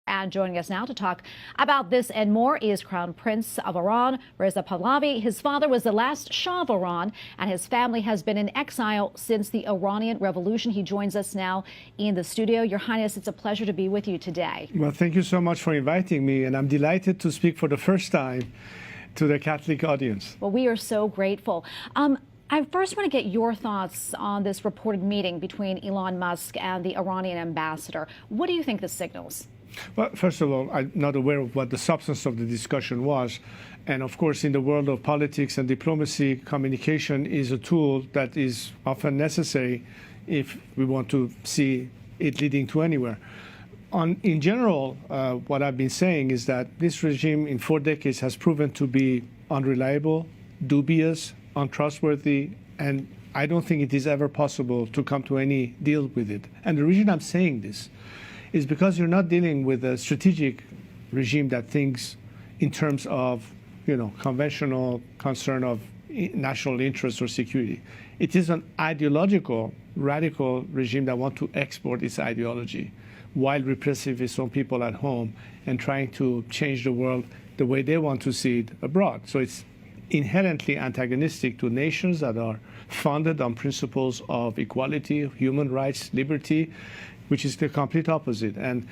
And joining us now to talk about this and more is Crown Prince of Iran, Reza Pahlavi. His father was the last Shah of Iran, and his family has been in exile since the Iranian Revolution. He joins us now in the studio. Your Highness, it's a pleasure to be with you today. Well, thank you so much for inviting me, and I'm delighted to speak for the first time to the Catholic audience. Well, we are so grateful. I first want to get your thoughts on this reported meeting between Elon Musk and the Iranian ambassador. What do you think this signals? Well, first of all, I'm not aware of what the substance of the discussion was. And of course, in the world of politics and diplomacy, communication is a tool that is often necessary if we want to see it leading to anywhere. In general, what I've been saying is that this regime in 4 decades has proven to be unreliable, dubious, untrustworthy, and I don't think it is ever possible to come to any deal with it. And the reason I'm saying this is because you're not dealing with a strategic regime that thinks in terms of, conventional concern of national interest or security. It is an ideological, radical regime that wants to export its ideology while repressive its own people at home and trying to change the world the way they want to see it abroad. So it's inherently antagonistic to nations that are founded on principles of equality, human rights, liberty, which is the complete opposite. And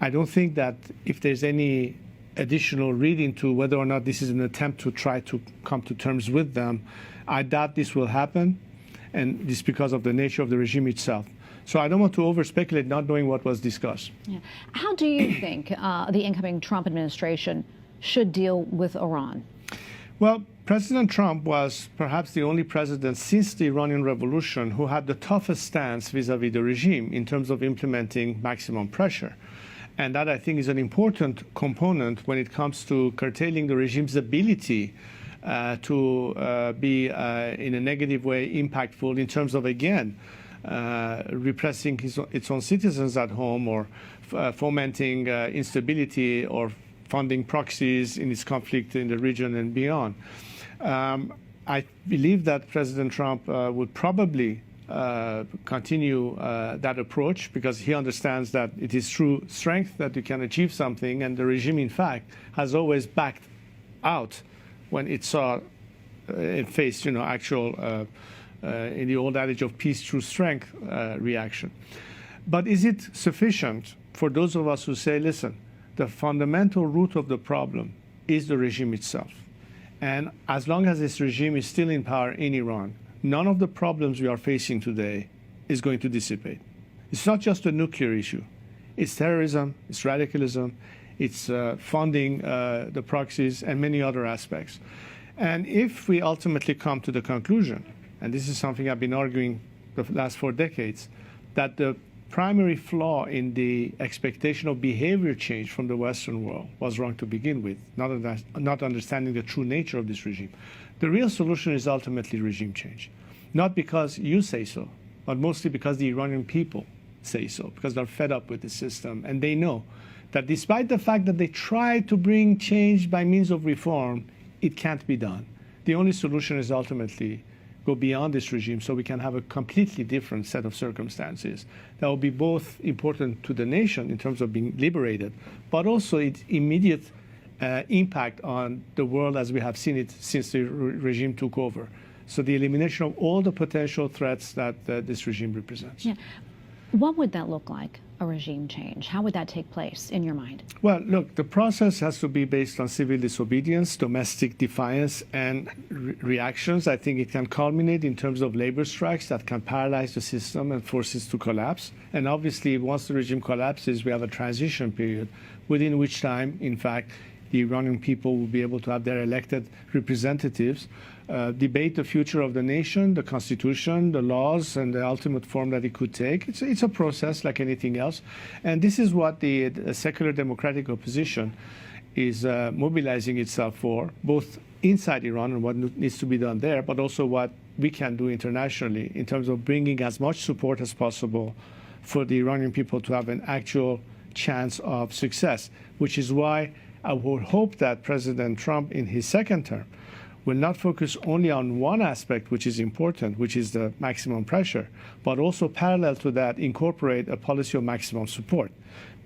I don't think that if there's any additional reading to whether or not this is an attempt to try to come to terms with them, I doubt this will happen, and this because of the nature of the regime itself. So I don't want to over-speculate not knowing what was discussed. Yeah. How do you think the incoming Trump administration should deal with Iran? Well, President Trump was perhaps the only president since the Iranian Revolution who had the toughest stance vis-à-vis the regime in terms of implementing maximum pressure. And that, I think, is an important component when it comes to curtailing the regime's ability to be, in a negative way, impactful in terms of, again, repressing its own citizens at home or fomenting instability or funding proxies in its conflict in the region and beyond. I believe that President Trump would probably continue that approach because he understands that it is through strength that you can achieve something, and the regime, in fact, has always backed out when it saw it faced, actual, in the old adage of peace through strength reaction. But is it sufficient for those of us who say, listen, the fundamental root of the problem is the regime itself? And as long as this regime is still in power in Iran, none of the problems we are facing today is going to dissipate. It's not just a nuclear issue. It's terrorism, it's radicalism, it's funding the proxies, and many other aspects. And if we ultimately come to the conclusion, and this is something I've been arguing the last 4 decades, that the primary flaw in the expectation of behavior change from the Western world was wrong to begin with, not understanding the true nature of this regime. The real solution is ultimately regime change, not because you say so, but mostly because the Iranian people say so, because they're fed up with the system, and they know that despite the fact that they try to bring change by means of reform, it can't be done. The only solution is ultimately go beyond this regime so we can have a completely different set of circumstances that will be both important to the nation in terms of being liberated, but also its immediate impact on the world as we have seen it since the regime took over. So the elimination of all the potential threats that this regime represents. Yeah. What would that look like, a regime change? How would that take place in your mind? Well, look, the process has to be based on civil disobedience, domestic defiance, and reactions. I think it can culminate in terms of labor strikes that can paralyze the system and force it to collapse. And obviously, once the regime collapses, we have a transition period within which time, in fact, the Iranian people will be able to have their elected representatives debate the future of the nation, the constitution, the laws, and the ultimate form that it could take. It's a process like anything else. And this is what the secular democratic opposition is mobilizing itself for, both inside Iran and what needs to be done there, but also what we can do internationally in terms of bringing as much support as possible for the Iranian people to have an actual chance of success, which is why I would hope that President Trump in his second term will not focus only on one aspect, which is important, which is the maximum pressure, but also parallel to that, incorporate a policy of maximum support.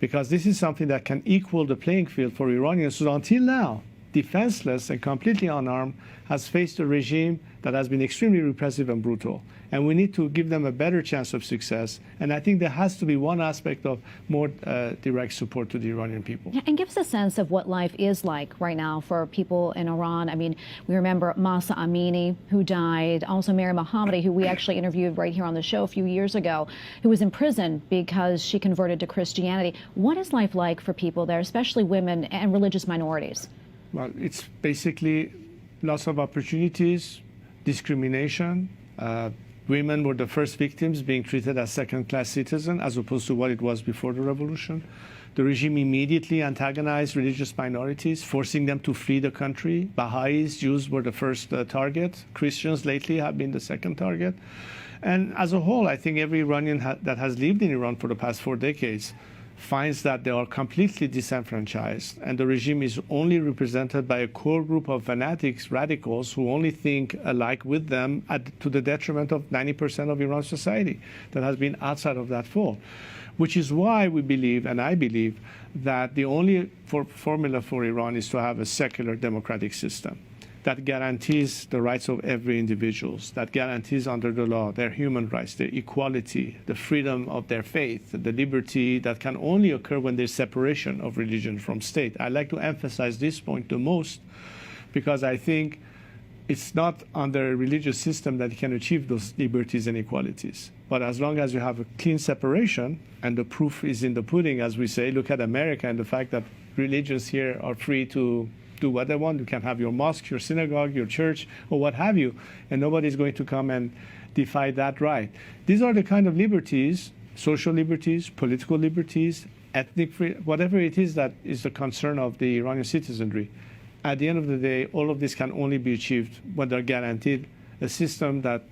because this is something that can equal the playing field for Iranians who until now, defenseless and completely unarmed, has faced a regime that has been extremely repressive and brutal. And we need to give them a better chance of success. And I think there has to be one aspect of more direct support to the Iranian people. Yeah, and give us a sense of what life is like right now for people in Iran. I mean, we remember Mahsa Amini, who died, also Mary Mohammadi, who we actually interviewed right here on the show a few years ago, who was in prison because she converted to Christianity. What is life like for people there, especially women and religious minorities? Well, it's basically loss of opportunities, discrimination. Women were the first victims, being treated as second-class citizens as opposed to what it was before the revolution. The regime immediately antagonized religious minorities, forcing them to flee the country. Baha'is, Jews were the first target. Christians lately have been the second target. And as a whole, I think every Iranian that has lived in Iran for the past 4 decades finds that they are completely disenfranchised, and the regime is only represented by a core group of fanatics, radicals, who only think alike with them to the detriment of 90% of Iran's society that has been outside of that fold. Which is why we believe, and I believe, that the only formula for Iran is to have a secular democratic system that guarantees the rights of every individual, that guarantees under the law their human rights, their equality, the freedom of their faith, the liberty that can only occur when there's separation of religion from state. I like to emphasize this point the most because I think it's not under a religious system that you can achieve those liberties and equalities. But as long as you have a clean separation, and the proof is in the pudding, as we say, look at America and the fact that religions here are free to do what they want. You can have your mosque, your synagogue, your church, or what have you, and nobody's going to come and defy that right. These are the kind of liberties, social liberties, political liberties, ethnic freedom, whatever it is that is the concern of the Iranian citizenry. At the end of the day, all of this can only be achieved when they're guaranteed a system that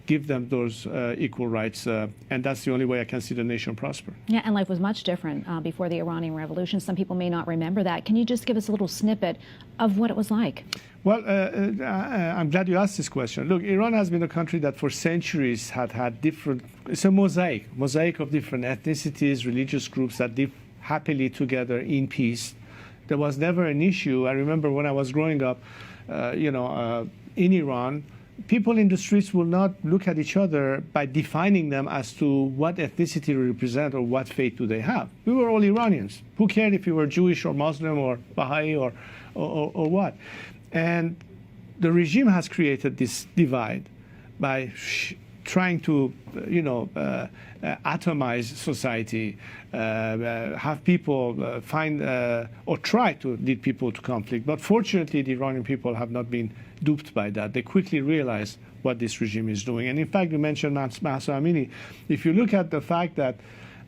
give them those equal rights, and that's the only way I can see the nation prosper. Yeah, and life was much different before the Iranian Revolution. Some people may not remember that. Can you just give us a little snippet of what it was like? Well, I'm glad you asked this question. Look, Iran has been a country that for centuries had different, it's a mosaic of different ethnicities, religious groups that live happily together in peace. There was never an issue. I remember when I was growing up, in Iran, people in the streets will not look at each other by defining them as to what ethnicity they represent or what faith do they have. We were all Iranians. Who cared if you were Jewish or Muslim or Baha'i or what? And the regime has created this divide by trying to, atomize society, have people find or try to lead people to conflict. But fortunately, the Iranian people have not been duped by that. They quickly realize what this regime is doing. And in fact, you mentioned Mahsa Amini. If you look at the fact that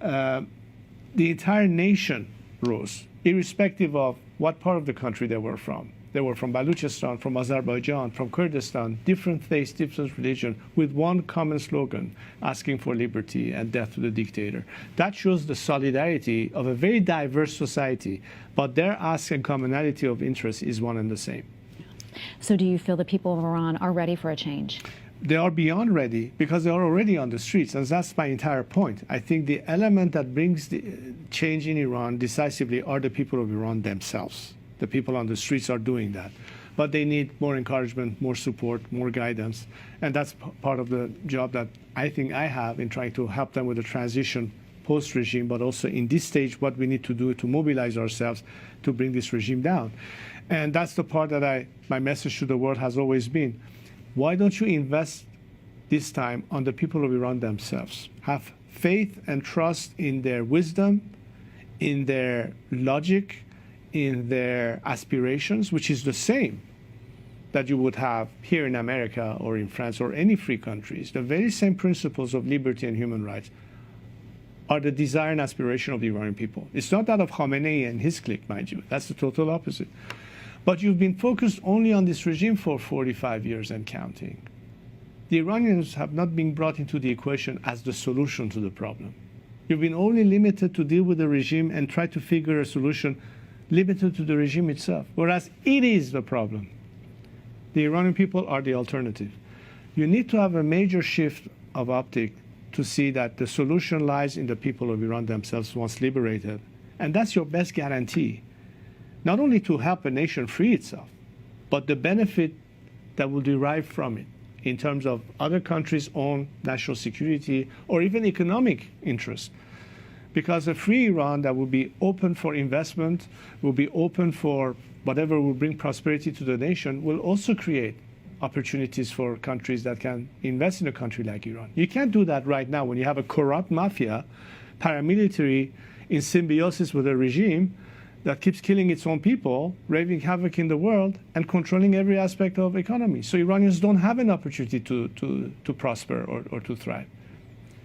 the entire nation rose, irrespective of what part of the country they were from. They were from Baluchistan, from Azerbaijan, from Kurdistan, different faiths, different religion, with one common slogan, asking for liberty and death to the dictator. That shows the solidarity of a very diverse society, but their ask and commonality of interest is one and the same. So do you feel the people of Iran are ready for a change? They are beyond ready because they are already on the streets, and that's my entire point. I think the element that brings the change in Iran decisively are the people of Iran themselves. The people on the streets are doing that. But they need more encouragement, more support, more guidance. And that's part of the job that I think I have in trying to help them with the transition post-regime, but also in this stage, what we need to do to mobilize ourselves to bring this regime down. And that's the part that my message to the world has always been. Why don't you invest this time on the people of Iran themselves? Have faith and trust in their wisdom, in their logic, in their aspirations, which is the same that you would have here in America or in France or any free countries. The very same principles of liberty and human rights are the desire and aspiration of the Iranian people. It's not that of Khamenei and his clique, mind you. That's the total opposite. But you've been focused only on this regime for 45 years and counting. The Iranians have not been brought into the equation as the solution to the problem. You've been only limited to deal with the regime and try to figure a solution limited to the regime itself, whereas it is the problem. The Iranian people are the alternative. You need to have a major shift of optic to see that the solution lies in the people of Iran themselves once liberated. And that's your best guarantee, not only to help a nation free itself, but the benefit that will derive from it in terms of other countries' own national security or even economic interest. Because a free Iran that will be open for investment, will be open for whatever will bring prosperity to the nation, will also create opportunities for countries that can invest in a country like Iran. You can't do that right now when you have a corrupt mafia, paramilitary, in symbiosis with a regime that keeps killing its own people, wreaking havoc in the world, and controlling every aspect of economy. So Iranians don't have an opportunity to prosper or to thrive.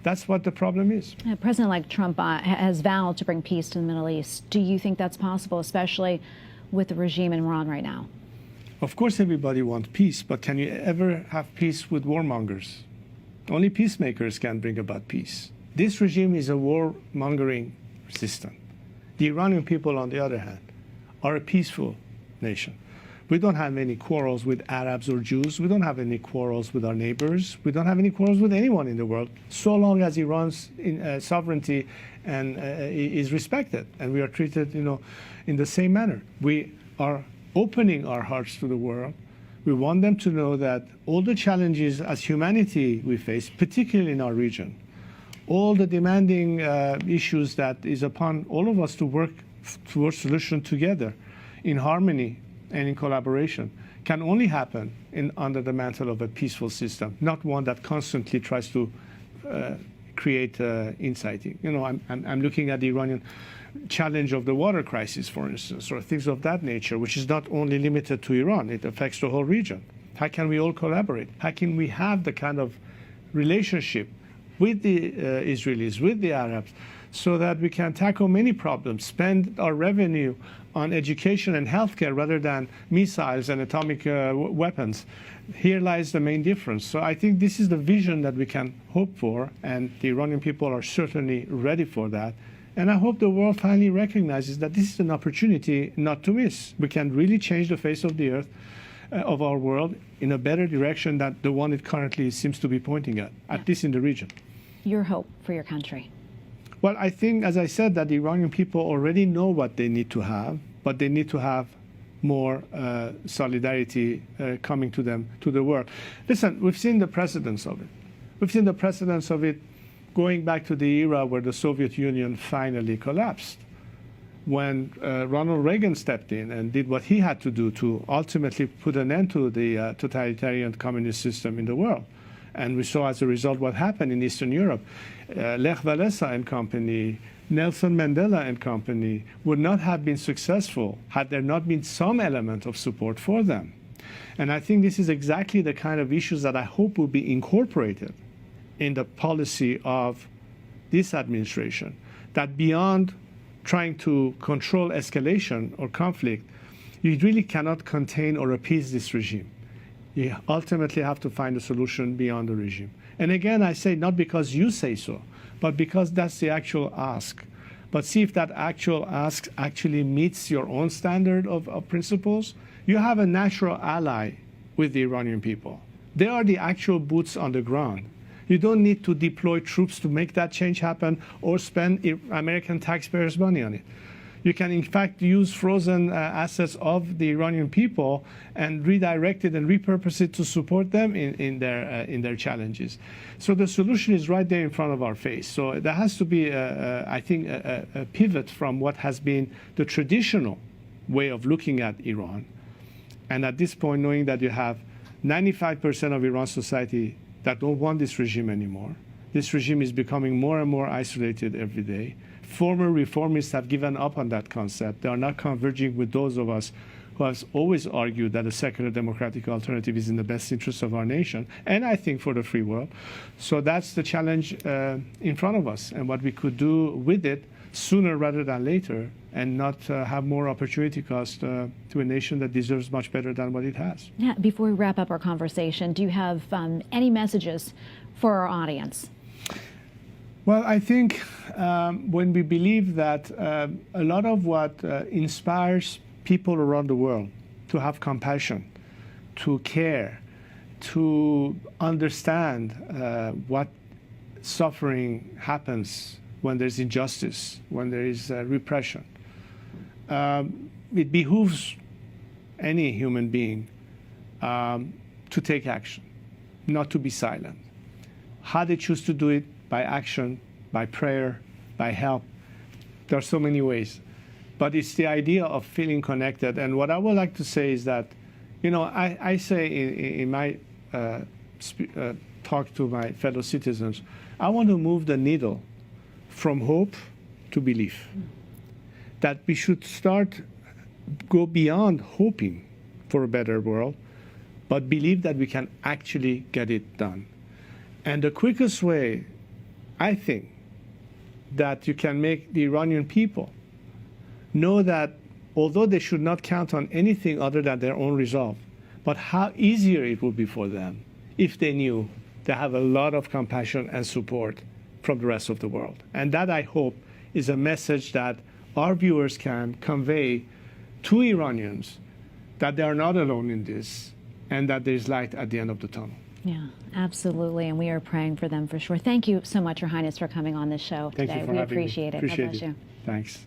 That's what the problem is. President-elect Trump has vowed to bring peace to the Middle East. Do you think that's possible, especially with the regime in Iran right now? Of course everybody wants peace, but can you ever have peace with warmongers? Only peacemakers can bring about peace. This regime is a warmongering system. The Iranian people, on the other hand, are a peaceful nation. We don't have any quarrels with Arabs or Jews. We don't have any quarrels with our neighbors. We don't have any quarrels with anyone in the world, so long as Iran's sovereignty is respected and we are treated, in the same manner. We are opening our hearts to the world. We want them to know that all the challenges as humanity we face, particularly in our region, all the demanding issues that is upon all of us to work towards solution together in harmony and in collaboration, can only happen under the mantle of a peaceful system, not one that constantly tries to create inciting. I'm looking at the Iranian challenge of the water crisis, for instance, or things of that nature, which is not only limited to Iran, it affects the whole region. How can we all collaborate? How can we have the kind of relationship with the Israelis, with the Arabs, so that we can tackle many problems, spend our revenue on education and healthcare rather than missiles and atomic weapons? Here lies the main difference. So I think this is the vision that we can hope for, and the Iranian people are certainly ready for that. And I hope the world finally recognizes that this is an opportunity not to miss. We can really change the face of the earth, of our world, in a better direction than the one it currently seems to be pointing at least in the region. Your hope for your country? Well, I think, as I said, that the Iranian people already know what they need to have, but they need to have more solidarity coming to them, to the world. Listen, we've seen the precedents of it. We've seen the precedents of it going back to the era where the Soviet Union finally collapsed, when Ronald Reagan stepped in and did what he had to do to ultimately put an end to the totalitarian communist system in the world. And we saw as a result what happened in Eastern Europe. Lech Walesa and company, Nelson Mandela and company would not have been successful had there not been some element of support for them. And I think this is exactly the kind of issues that I hope will be incorporated in the policy of this administration, that beyond trying to control escalation or conflict, you really cannot contain or appease this regime. You ultimately have to find a solution beyond the regime. And again, I say not because you say so, but because that's the actual ask. But see if that actual ask actually meets your own standard of principles. You have a natural ally with the Iranian people. They are the actual boots on the ground. You don't need to deploy troops to make that change happen or spend American taxpayers' money on it. You can, in fact, use frozen assets of the Iranian people and redirect it and repurpose it to support them in their challenges. So the solution is right there in front of our face. So there has to be, I think, a pivot from what has been the traditional way of looking at Iran. And at this point, knowing that you have 95% of Iran's society that don't want this regime anymore. This regime is becoming more and more isolated every day. Former reformists have given up on that concept. They are not converging with those of us who have always argued that a secular democratic alternative is in the best interest of our nation, and I think for the free world. So that's the challenge in front of us, and what we could do with it sooner rather than later, and not have more opportunity cost to a nation that deserves much better than what it has. Yeah, before we wrap up our conversation, do you have any messages for our audience? Well, I think when we believe that a lot of what inspires people around the world to have compassion, to care, to understand what suffering happens, when there's injustice, when there is repression, it behooves any human being to take action, not to be silent. How they choose to do it, by action, by prayer, by help. There are so many ways. But it's the idea of feeling connected. And what I would like to say is that, you know, I say in my talk to my fellow citizens, I want to move the needle from hope to belief. That we should go beyond hoping for a better world, but believe that we can actually get it done. And the quickest way, I think, that you can make the Iranian people know that although they should not count on anything other than their own resolve, but how easier it would be for them if they knew they have a lot of compassion and support from the rest of the world. And that, I hope, is a message that our viewers can convey to Iranians, that they are not alone in this and that there is light at the end of the tunnel. Yeah, absolutely. And we are praying for them for sure. Thank you so much, Your Highness, for coming on this show today. Thank you for we having me. appreciate it. Appreciate God bless it. you. Thanks.